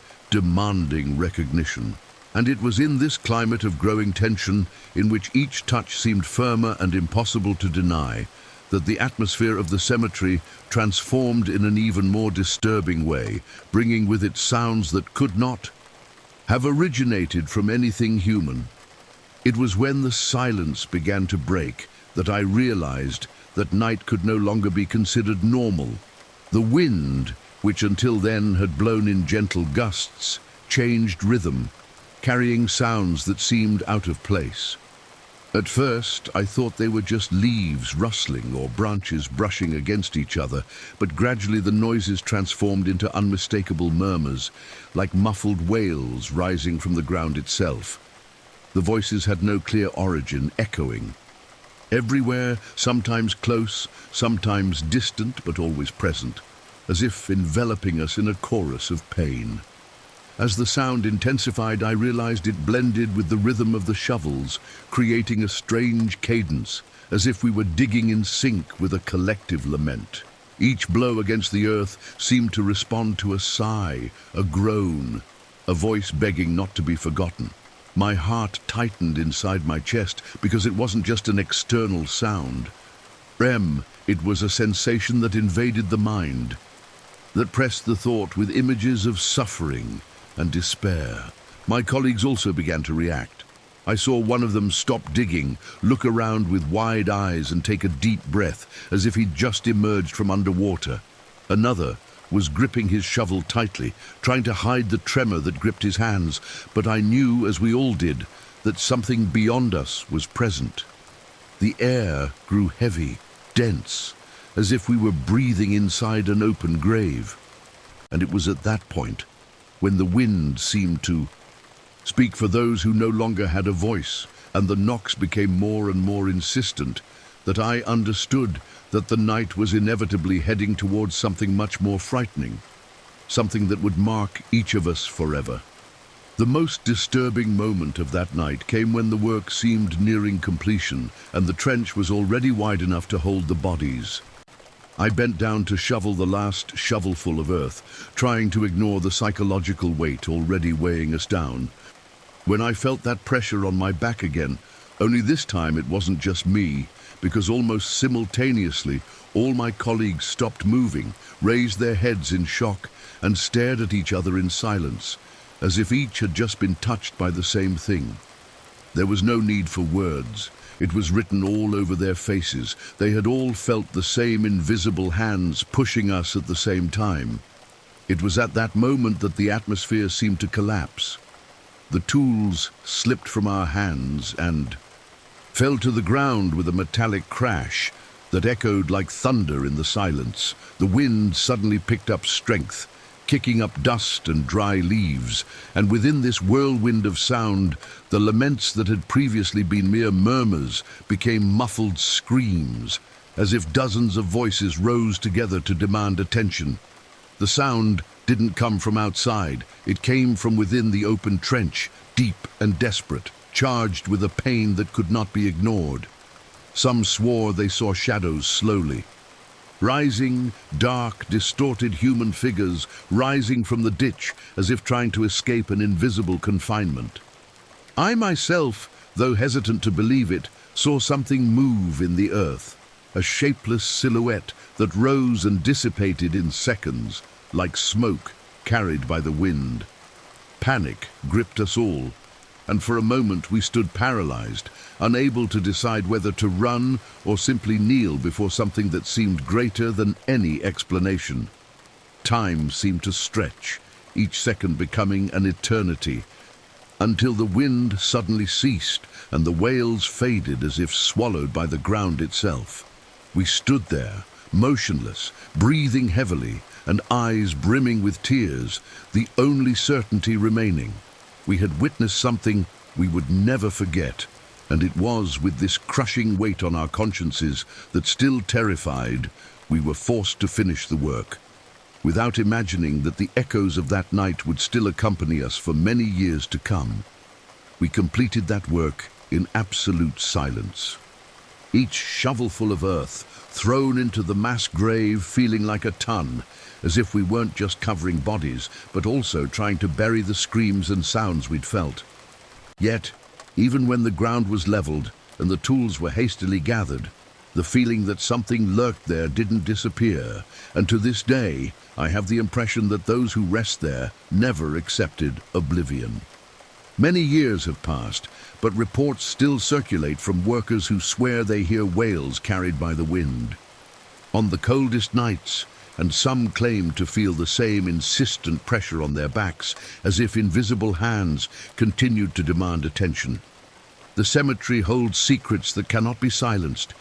recognition. And it was in this climate of growing tension, in which each touch seemed firmer and impossible to deny, that the atmosphere of the cemetery transformed in an even more disturbing way, bringing with it sounds that could not have originated from anything human. It was when the silence began to break that I realized that night could no longer be considered normal. The wind, which until then had blown in gentle gusts, changed rhythm, carrying sounds that seemed out of place. At first, I thought they were just leaves rustling or branches brushing against each other, but gradually the noises transformed into unmistakable murmurs, like muffled wails rising from the ground itself. The voices had no clear origin, echoing everywhere, sometimes close, sometimes distant, but always present, as if enveloping us in a chorus of pain. As the sound intensified, I realized it blended with the rhythm of the shovels, creating a strange cadence, as if we were digging in sync with a collective lament. Each blow against the earth seemed to respond to a sigh, a groan, a voice begging not to be forgotten. My heart tightened inside my chest because it wasn't just an external sound. It was a sensation that invaded the mind, that pressed the thought with images of suffering and despair. My colleagues also began to react. I saw one of them stop digging, look around with wide eyes and take a deep breath, as if he'd just emerged from underwater. Another, was gripping his shovel tightly, trying to hide the tremor that gripped his hands, but I knew, as we all did, that something beyond us was present. The air grew heavy, dense, as if we were breathing inside an open grave. And it was at that point, when the wind seemed to speak for those who no longer had a voice, and the knocks became more and more insistent, that I understood that the night was inevitably heading towards something much more frightening, something that would mark each of us forever. The most disturbing moment of that night came when the work seemed nearing completion and the trench was already wide enough to hold the bodies. I bent down to shovel the last shovelful of earth, trying to ignore the psychological weight already weighing us down. When I felt that pressure on my back again, only this time it wasn't just me, because almost simultaneously all my colleagues stopped moving, raised their heads in shock, and stared at each other in silence, as if each had just been touched by the same thing. There was no need for words. It was written all over their faces. They had all felt the same invisible hands pushing us at the same time. It was at that moment that the atmosphere seemed to collapse. The tools slipped from our hands and fell to the ground with a metallic crash that echoed like thunder in the silence. The wind suddenly picked up strength, kicking up dust and dry leaves, and within this whirlwind of sound, the laments that had previously been mere murmurs became muffled screams, as if dozens of voices rose together to demand attention. The sound didn't come from outside. It came from within the open trench, deep and desperate, charged with a pain that could not be ignored. Some swore they saw shadows slowly. Rising, dark, distorted human figures rising from the ditch as if trying to escape an invisible confinement. I myself, though hesitant to believe it, saw something move in the earth, a shapeless silhouette that rose and dissipated in seconds, like smoke carried by the wind. Panic gripped us all, and for a moment we stood paralyzed, unable to decide whether to run or simply kneel before something that seemed greater than any explanation. Time seemed to stretch, each second becoming an eternity, until the wind suddenly ceased and the wails faded as if swallowed by the ground itself. We stood there, motionless, breathing heavily, and eyes brimming with tears, the only certainty remaining. We had witnessed something we would never forget, and it was with this crushing weight on our consciences that, still terrified, we were forced to finish the work, without imagining that the echoes of that night would still accompany us for many years to come. We completed that work in absolute silence. Each shovelful of earth thrown into the mass grave feeling like a ton, as if we weren't just covering bodies, but also trying to bury the screams and sounds we'd felt. Yet, even when the ground was leveled and the tools were hastily gathered, the feeling that something lurked there didn't disappear, and to this day, I have the impression that those who rest there never accepted oblivion. Many years have passed, but reports still circulate from workers who swear they hear wails carried by the wind. On the coldest nights, and some claim to feel the same insistent pressure on their backs, as if invisible hands continued to demand attention. The cemetery holds secrets that cannot be silenced,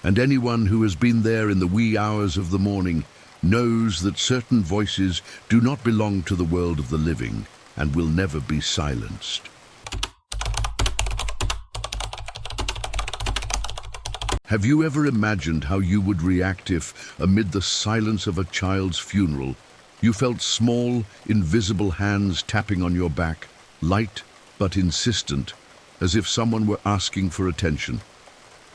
and anyone who has been there in the wee hours of the morning knows that certain voices do not belong to the world of the living and will never be silenced. Have you ever imagined how you would react if, amid the silence of a child's funeral, you felt small, invisible hands tapping on your back, light but insistent, as if someone were asking for attention?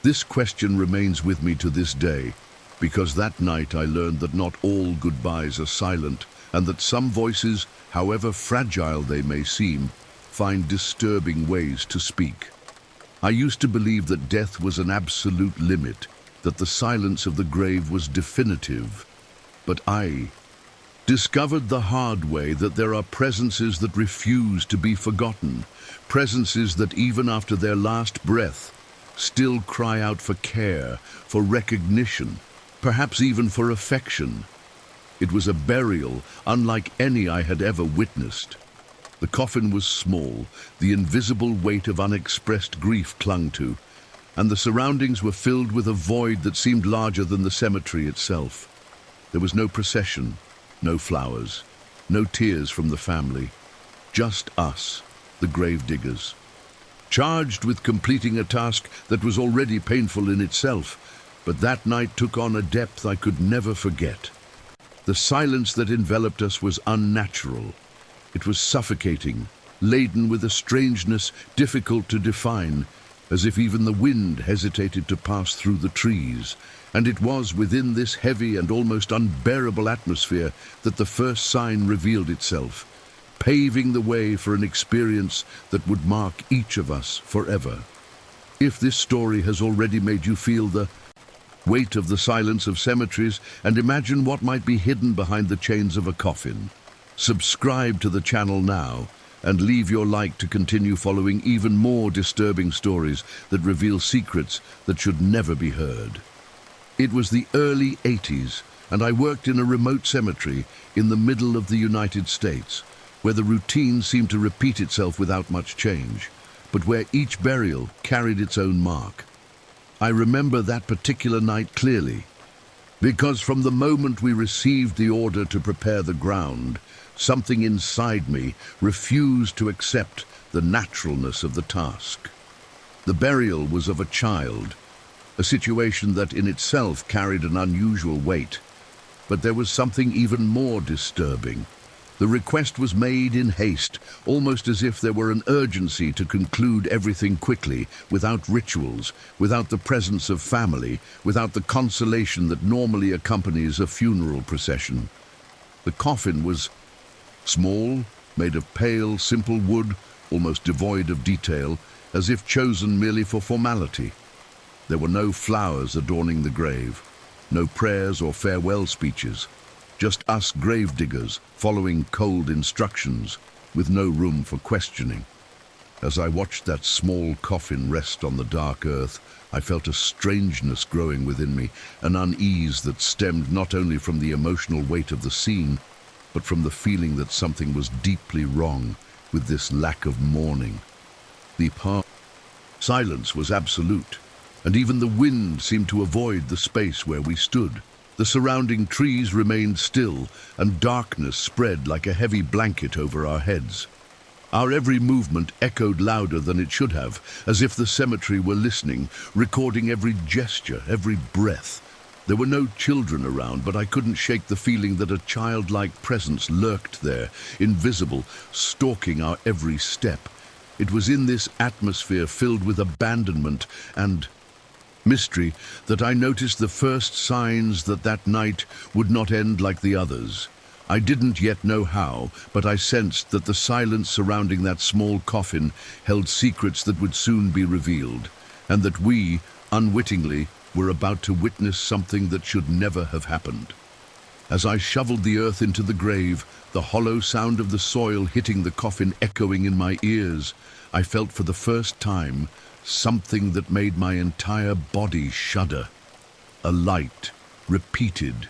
This question remains with me to this day, because that night I learned that not all goodbyes are silent, and that some voices, however fragile they may seem, find disturbing ways to speak. I used to believe that death was an absolute limit, that the silence of the grave was definitive. But I discovered the hard way that there are presences that refuse to be forgotten, presences that even after their last breath still cry out for care, for recognition, perhaps even for affection. It was a burial unlike any I had ever witnessed. The coffin was small, the invisible weight of unexpressed grief clung to, and the surroundings were filled with a void that seemed larger than the cemetery itself. There was no procession, no flowers, no tears from the family, just us, the gravediggers, charged with completing a task that was already painful in itself, but that night took on a depth I could never forget. The silence that enveloped us was unnatural. It was suffocating, laden with a strangeness difficult to define, as if even the wind hesitated to pass through the trees. And it was within this heavy and almost unbearable atmosphere that the first sign revealed itself, paving the way for an experience that would mark each of us forever. If this story has already made you feel the weight of the silence of cemeteries and imagine what might be hidden behind the chains of a coffin, subscribe to the channel now and leave your like to continue following even more disturbing stories that reveal secrets that should never be heard. It was the early 80s, and I worked in a remote cemetery in the middle of the United States, where the routine seemed to repeat itself without much change, but where each burial carried its own mark. I remember that particular night clearly, because from the moment we received the order to prepare the ground, something inside me refused to accept the naturalness of the task. The burial was of a child, a situation that in itself carried an unusual weight. But there was something even more disturbing. The request was made in haste, almost as if there were an urgency to conclude everything quickly, without rituals, without the presence of family, without the consolation that normally accompanies a funeral procession. The coffin was small, made of pale, simple wood, almost devoid of detail, as if chosen merely for formality. There were no flowers adorning the grave, no prayers or farewell speeches, just us gravediggers following cold instructions with no room for questioning. As I watched that small coffin rest on the dark earth, I felt a strangeness growing within me, an unease that stemmed not only from the emotional weight of the scene, but from the feeling that something was deeply wrong with this lack of mourning. The silence was absolute, and even the wind seemed to avoid the space where we stood. The surrounding trees remained still, and darkness spread like a heavy blanket over our heads. Our every movement echoed louder than it should have, as if the cemetery were listening, recording every gesture, every breath. There were no children around, but I couldn't shake the feeling that a childlike presence lurked there, invisible, stalking our every step. It was in this atmosphere filled with abandonment and mystery that I noticed the first signs that that night would not end like the others. I didn't yet know how, but I sensed that the silence surrounding that small coffin held secrets that would soon be revealed, and that we, unwittingly, were about to witness something that should never have happened. As I shoveled the earth into the grave, the hollow sound of the soil hitting the coffin echoing in my ears, I felt for the first time something that made my entire body shudder. A light, repeated.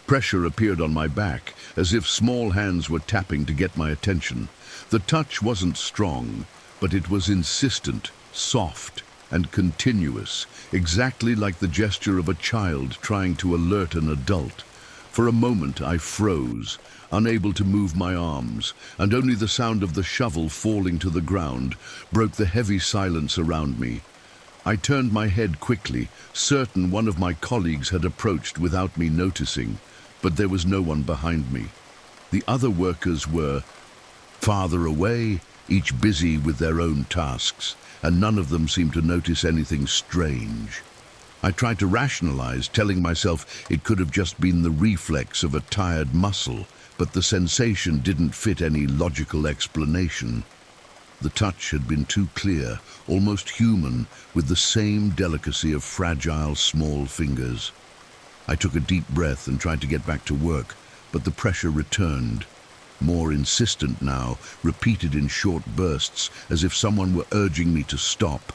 Pressure appeared on my back, as if small hands were tapping to get my attention. The touch wasn't strong, but it was insistent, soft, and continuous, exactly like the gesture of a child trying to alert an adult. For a moment I froze, unable to move my arms, and only the sound of the shovel falling to the ground broke the heavy silence around me. I turned my head quickly, certain one of my colleagues had approached without me noticing, but there was no one behind me. The other workers were farther away, each busy with their own tasks, and none of them seemed to notice anything strange. I tried to rationalize, telling myself it could have just been the reflex of a tired muscle, but the sensation didn't fit any logical explanation. The touch had been too clear, almost human, with the same delicacy of fragile, small fingers. I took a deep breath and tried to get back to work, but the pressure returned. More insistent now, repeated in short bursts, as if someone were urging me to stop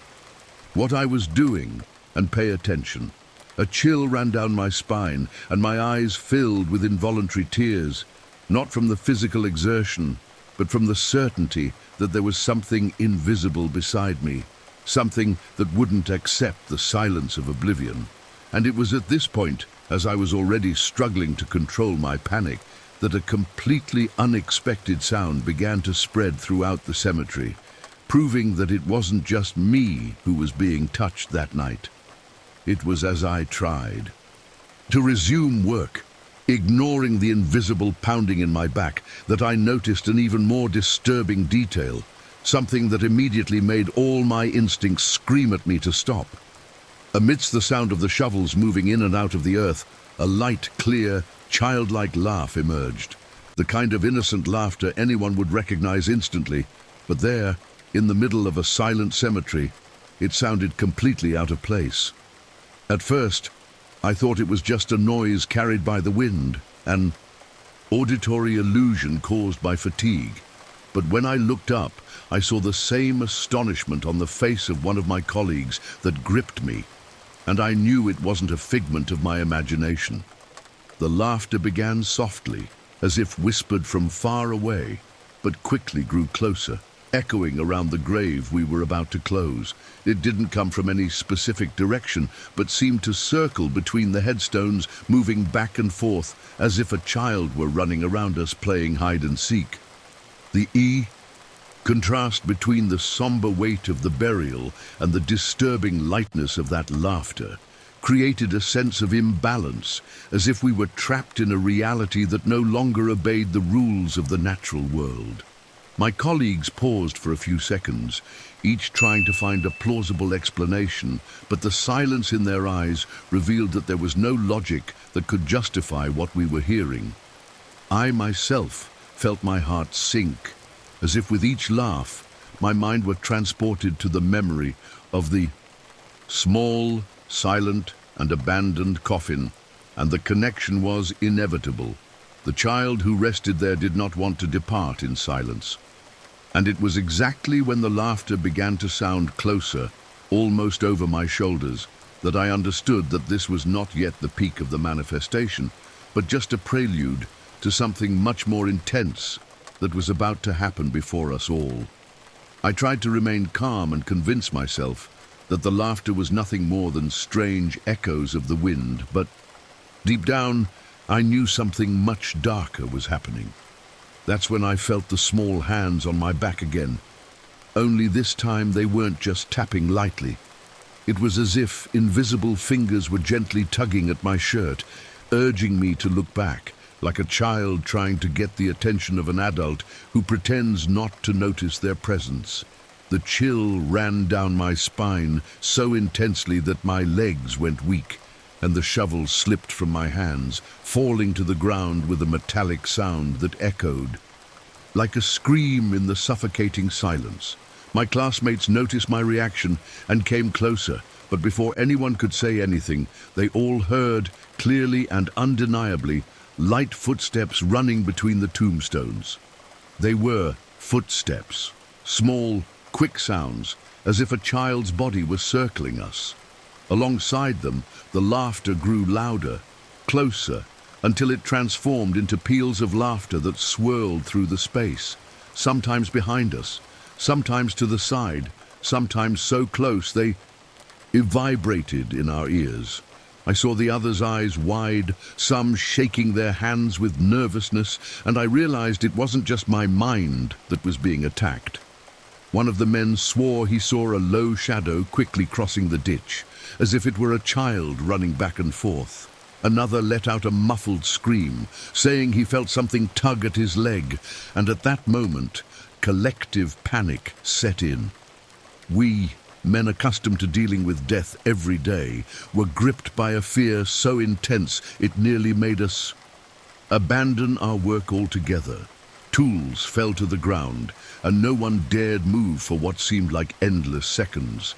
what I was doing and pay attention. A chill ran down my spine, and my eyes filled with involuntary tears, not from the physical exertion, but from the certainty that there was something invisible beside me, something that wouldn't accept the silence of oblivion. And it was at this point, as I was already struggling to control my panic, that a completely unexpected sound began to spread throughout the cemetery, proving that it wasn't just me who was being touched that night. It was as I tried to resume work, ignoring the invisible pounding in my back, that I noticed an even more disturbing detail, something that immediately made all my instincts scream at me to stop. Amidst the sound of the shovels moving in and out of the earth, a light, clear, childlike laugh emerged, the kind of innocent laughter anyone would recognize instantly, but there, in the middle of a silent cemetery, it sounded completely out of place. At first, I thought it was just a noise carried by the wind, an auditory illusion caused by fatigue. But when I looked up, I saw the same astonishment on the face of one of my colleagues that gripped me, and I knew it wasn't a figment of my imagination. The laughter began softly, as if whispered from far away, but quickly grew closer, echoing around the grave we were about to close. It didn't come from any specific direction, but seemed to circle between the headstones, moving back and forth, as if a child were running around us playing hide and seek. The contrast between the somber weight of the burial and the disturbing lightness of that laughter created a sense of imbalance, as if we were trapped in a reality that no longer obeyed the rules of the natural world. My colleagues paused for a few seconds, each trying to find a plausible explanation, but the silence in their eyes revealed that there was no logic that could justify what we were hearing. I myself felt my heart sink, as if with each laugh, my mind were transported to the memory of the small, silent, and abandoned coffin, and the connection was inevitable. The child who rested there did not want to depart in silence. And it was exactly when the laughter began to sound closer, almost over my shoulders, that I understood that this was not yet the peak of the manifestation, but just a prelude to something much more intense that was about to happen before us all. I tried to remain calm and convince myself that the laughter was nothing more than strange echoes of the wind, but deep down, I knew something much darker was happening. That's when I felt the small hands on my back again. Only this time they weren't just tapping lightly. It was as if invisible fingers were gently tugging at my shirt, urging me to look back, like a child trying to get the attention of an adult who pretends not to notice their presence. The chill ran down my spine so intensely that my legs went weak, and the shovel slipped from my hands, falling to the ground with a metallic sound that echoed like a scream in the suffocating silence. My classmates noticed my reaction and came closer, but before anyone could say anything, they all heard, clearly and undeniably, light footsteps running between the tombstones. They were footsteps, small, quick sounds, as if a child's body was circling us. Alongside them, the laughter grew louder, closer, until it transformed into peals of laughter that swirled through the space, sometimes behind us, sometimes to the side, sometimes so close they vibrated in our ears. I saw the others' eyes wide, some shaking their hands with nervousness, and I realized it wasn't just my mind that was being attacked. One of the men swore he saw a low shadow quickly crossing the ditch, as if it were a child running back and forth. Another let out a muffled scream, saying he felt something tug at his leg, and at that moment, collective panic set in. We, men accustomed to dealing with death every day, were gripped by a fear so intense it nearly made us abandon our work altogether. Tools fell to the ground, and no one dared move for what seemed like endless seconds.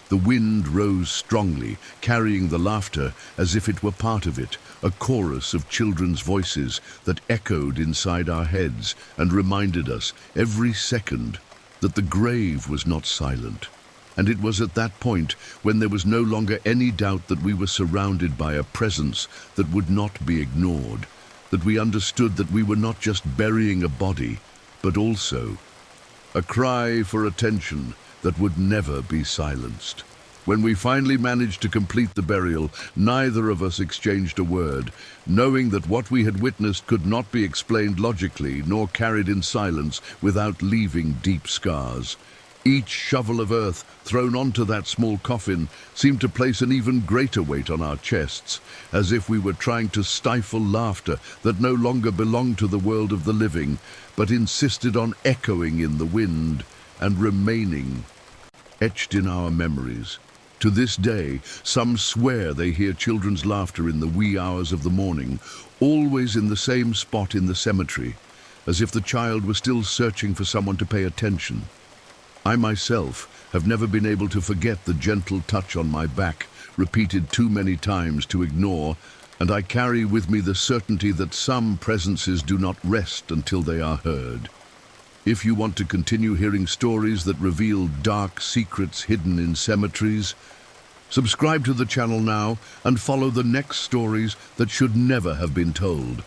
The wind rose strongly, carrying the laughter as if it were part of it, a chorus of children's voices that echoed inside our heads and reminded us every second that the grave was not silent. And it was at that point, when there was no longer any doubt that we were surrounded by a presence that would not be ignored, that we understood that we were not just burying a body, but also a cry for attention that would never be silenced. When we finally managed to complete the burial, neither of us exchanged a word, knowing that what we had witnessed could not be explained logically nor carried in silence without leaving deep scars. Each shovel of earth thrown onto that small coffin seemed to place an even greater weight on our chests, as if we were trying to stifle laughter that no longer belonged to the world of the living, but insisted on echoing in the wind and remaining etched in our memories. To this day, some swear they hear children's laughter in the wee hours of the morning, always in the same spot in the cemetery, as if the child were still searching for someone to pay attention. I myself have never been able to forget the gentle touch on my back, repeated too many times to ignore, and I carry with me the certainty that some presences do not rest until they are heard. If you want to continue hearing stories that reveal dark secrets hidden in cemeteries, subscribe to the channel now and follow the next stories that should never have been told.